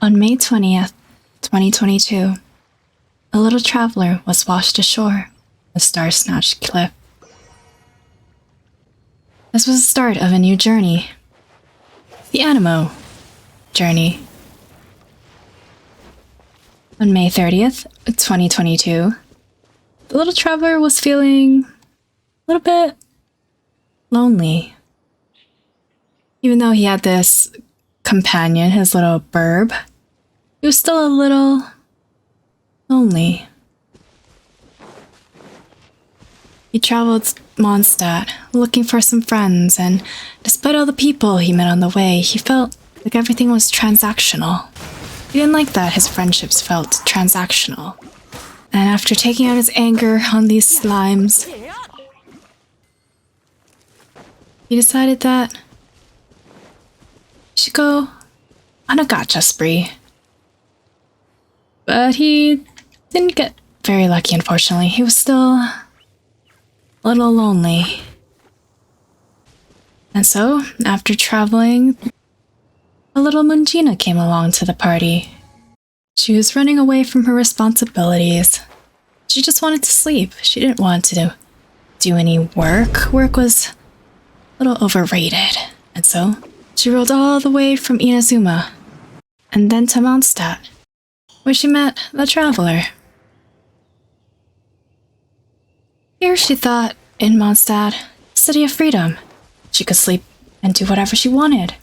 On May 20th, 2022, a little traveler was washed ashore a star-snatched cliff. This was the start of a new journey. The Anemo journey. On May 30th, 2022, the little traveler was feeling a little bit lonely. Even though he had this companion, his little burb, he was still a little lonely. He traveled Mondstadt looking for some friends, and despite all the people he met on the way, he felt like everything was transactional. He didn't like that his friendships felt transactional. And after taking out his anger on these slimes, he decided that he should go on a gacha spree. But he didn't get very lucky, unfortunately. He was still a little lonely. And so, after traveling, a little Mungina came along to the party. She was running away from her responsibilities. She just wanted to sleep. She didn't want to do any work. Work was a little overrated. And so, she rode all the way from Inazuma, and then to Mondstadt, where she met the traveler. Here she thought, in Mondstadt, city of freedom, she could sleep and do whatever she wanted.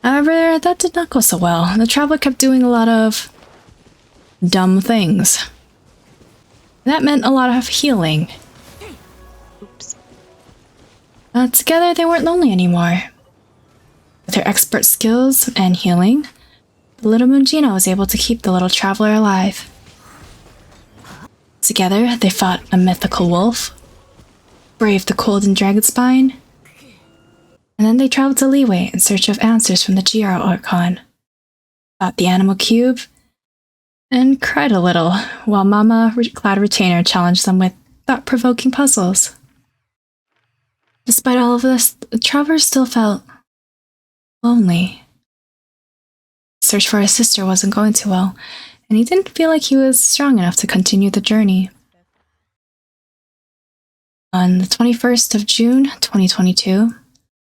However, that did not go so well. The traveler kept doing a lot of dumb things. That meant a lot of healing. Oops. Together, they weren't lonely anymore. With her expert skills and healing, the little Mungina was able to keep the little traveler alive. Together, they fought a mythical wolf, braved the cold and dragonspine, and then they traveled to Liyue in search of answers from the GR Archon, fought the Animal Cube, and cried a little while Mama Cloud Retainer challenged them with thought-provoking puzzles. Despite all of this, the traveler still felt lonely. Search for his sister wasn't going too well, and he didn't feel like he was strong enough to continue the journey. On the 21st of June, 2022,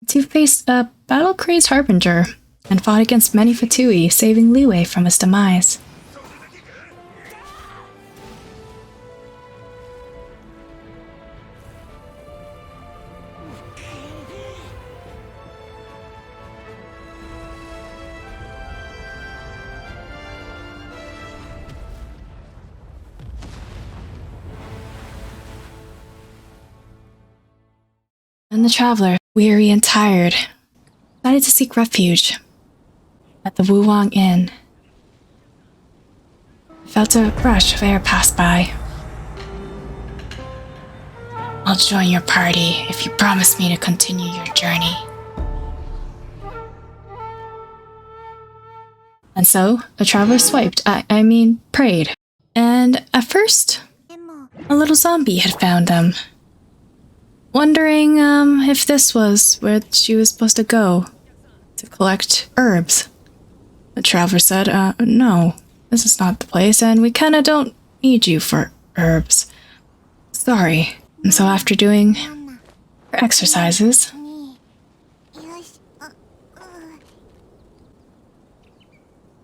the two faced a battle-crazed harbinger and fought against many Fatui, saving Liyue from his demise. And the traveler, weary and tired, decided to seek refuge at the Wuwang Inn. He felt a rush of air pass by. I'll join your party if you promise me to continue your journey. And so, the traveler swiped, prayed. And at first, a little zombie had found them, wondering if this was where she was supposed to go to collect herbs. The traveler said, no, this is not the place, and we kinda don't need you for herbs. Sorry. And so after doing her exercises, the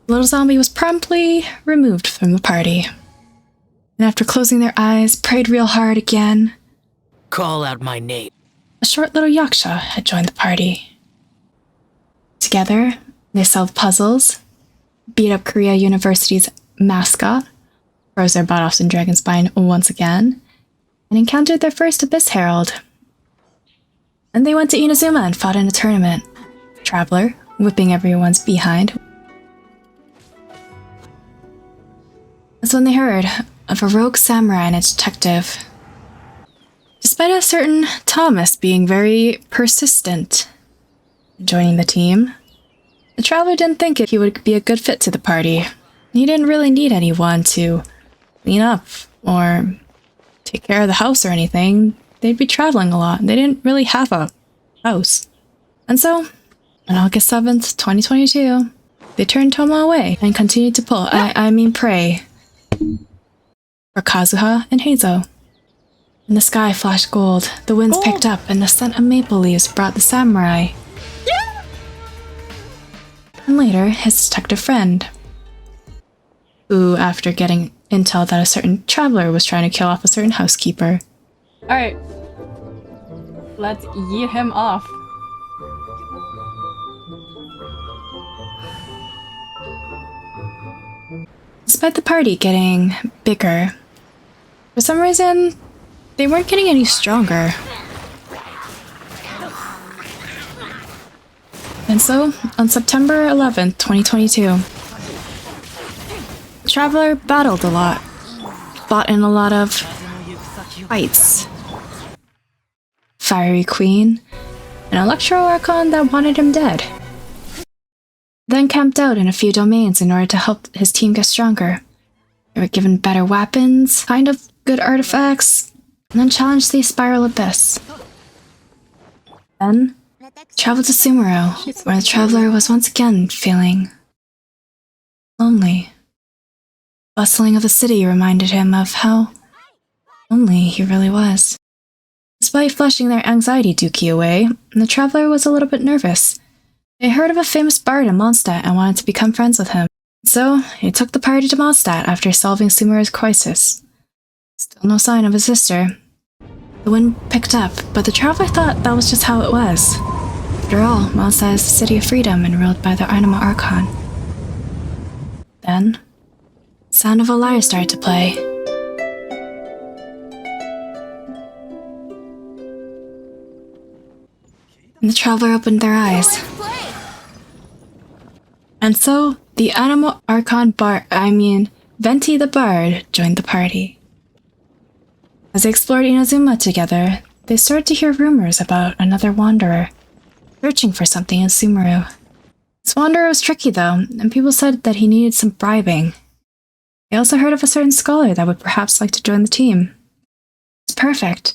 little zombie was promptly removed from the party. And after closing their eyes, prayed real hard again, call out my name. a short little yaksha had joined the party. Together, they solved puzzles, beat up Korea University's mascot, froze their butt off in Dragonspine once again, and encountered their first Abyss Herald. Then they went to Inazuma and fought in a tournament. Traveler, whipping everyone's behind. That's when they heard of a rogue samurai and a detective. Despite a certain Thomas being very persistent in joining the team, the traveler didn't think he would be a good fit to the party. He didn't really need anyone to clean up or take care of the house or anything. They'd be traveling a lot. They didn't really have a house. And so, on August 7th, 2022, they turned Toma away and continued to pull, pray, for Kazuha and Heizo. And the sky flashed gold, the winds picked up, and the scent of maple leaves brought the samurai. And later, his detective friend, who, after getting intel that a certain traveler was trying to kill off a certain housekeeper. Alright. Let's yeet him off. Despite the party getting bigger, for some reason, they weren't getting any stronger. And so, on September 11th, 2022, the Traveler battled a lot, fought in a lot of fights. Fiery Queen, an Electro Archon that wanted him dead. Then camped out in a few domains in order to help his team get stronger. They were given better weapons, kind of good artifacts, and then challenged the Spiral Abyss. Then, traveled to Sumeru, where the Traveler was once again feeling lonely. Bustling of the city reminded him of how lonely he really was. Despite flushing their anxiety dookie away, the Traveler was a little bit nervous. They heard of a famous bard in Mondstadt and wanted to become friends with him. So, he took the party to Mondstadt after solving Sumeru's crisis. Still no sign of his sister. The wind picked up, but the Traveler thought that was just how it was. After all, Mondstadt is the city of freedom and ruled by the Anemo Archon. Then, the sound of a lyre started to play. And the Traveler opened their eyes. And so, the Anemo Archon Venti the Bard joined the party. As they explored Inazuma together, they started to hear rumors about another wanderer, searching for something in Sumeru. This wanderer was tricky though, and people said that he needed some bribing. They also heard of a certain scholar that would perhaps like to join the team. It's perfect.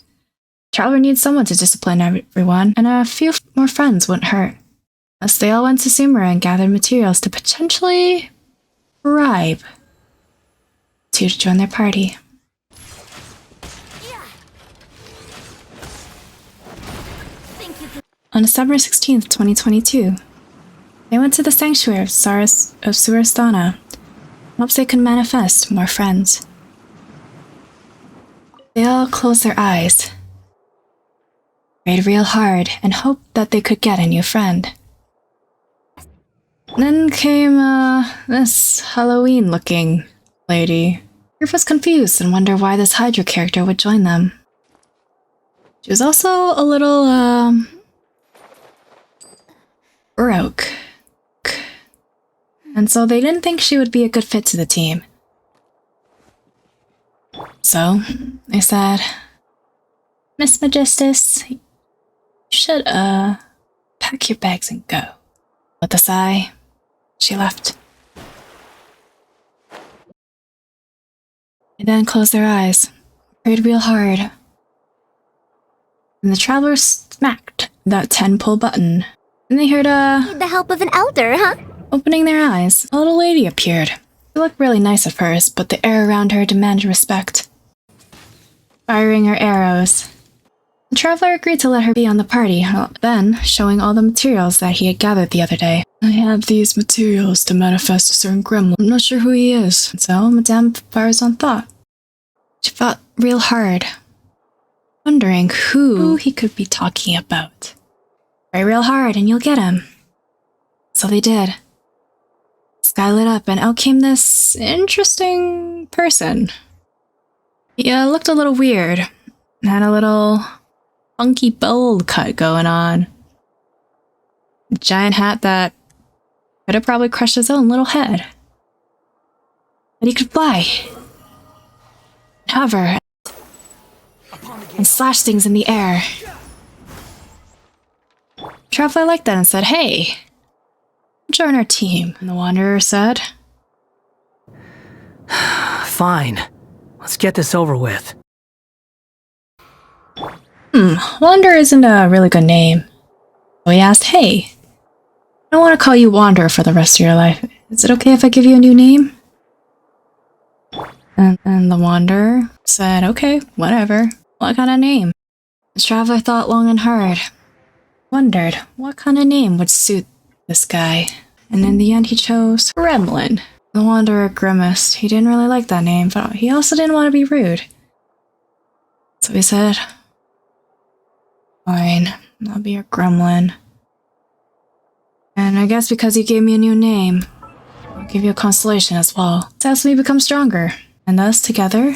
Traveler needs someone to discipline everyone, and a few more friends wouldn't hurt. Thus they all went to Sumeru and gathered materials to potentially bribe two to join their party. On December 16th, 2022, they went to the sanctuary of Surasthana in hopes they could manifest more friends. They all closed their eyes, prayed real hard, and hoped that they could get a new friend. Then came, this Halloween-looking lady. Griff was confused and wondered why this Hydra character would join them. She was also a little, broke. And so they didn't think she would be a good fit to the team. So, they said, Miss Majestus, you should, pack your bags and go. With a sigh, she left. They then closed their eyes, prayed real hard. And the Traveler smacked that 10 pull button. And they heard Need the help of an elder, huh? Opening their eyes, a little lady appeared. She looked really nice at first, but the air around her demanded respect. Firing her arrows. The Traveler agreed to let her be on the party, then showing all the materials that he had gathered the other day. I have these materials to manifest a certain gremlin. I'm not sure who he is. So Madame fires on thought. She thought real hard, wondering who he could be talking about. Pray real hard and you'll get him. So they did. The sky lit up and out came this interesting person. He looked a little weird. Had a little funky bowl cut going on. A giant hat that could have probably crushed his own little head. But he could fly, hover, and slash things in the air. Traveler liked that and said, "Hey, join our team." And the Wanderer said, Fine. Let's get this over with. Wanderer isn't a really good name. So he asked, "Hey, I don't want to call you Wanderer for the rest of your life. is it okay if I give you a new name? And the Wanderer said, okay, whatever. What kind of name? The traveler thought long and hard. Wondered what kind of name would suit this guy. And in the end, he chose Gremlin. The Wanderer grimaced. He didn't really like that name, but he also didn't want to be rude. So he said, fine, I'll be your Gremlin. And I guess because you gave me a new name, I'll give you a constellation as well. It helps me become stronger. And thus, together,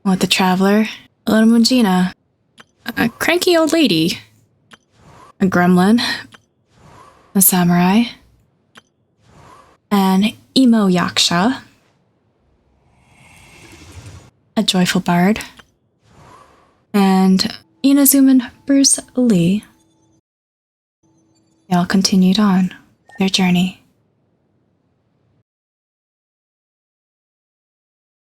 with the traveler, a little Mungina, a cranky old lady, a gremlin, a samurai, an emo yaksha, a joyful bard, and Inazuman Bruce Lee. They all continued on their journey.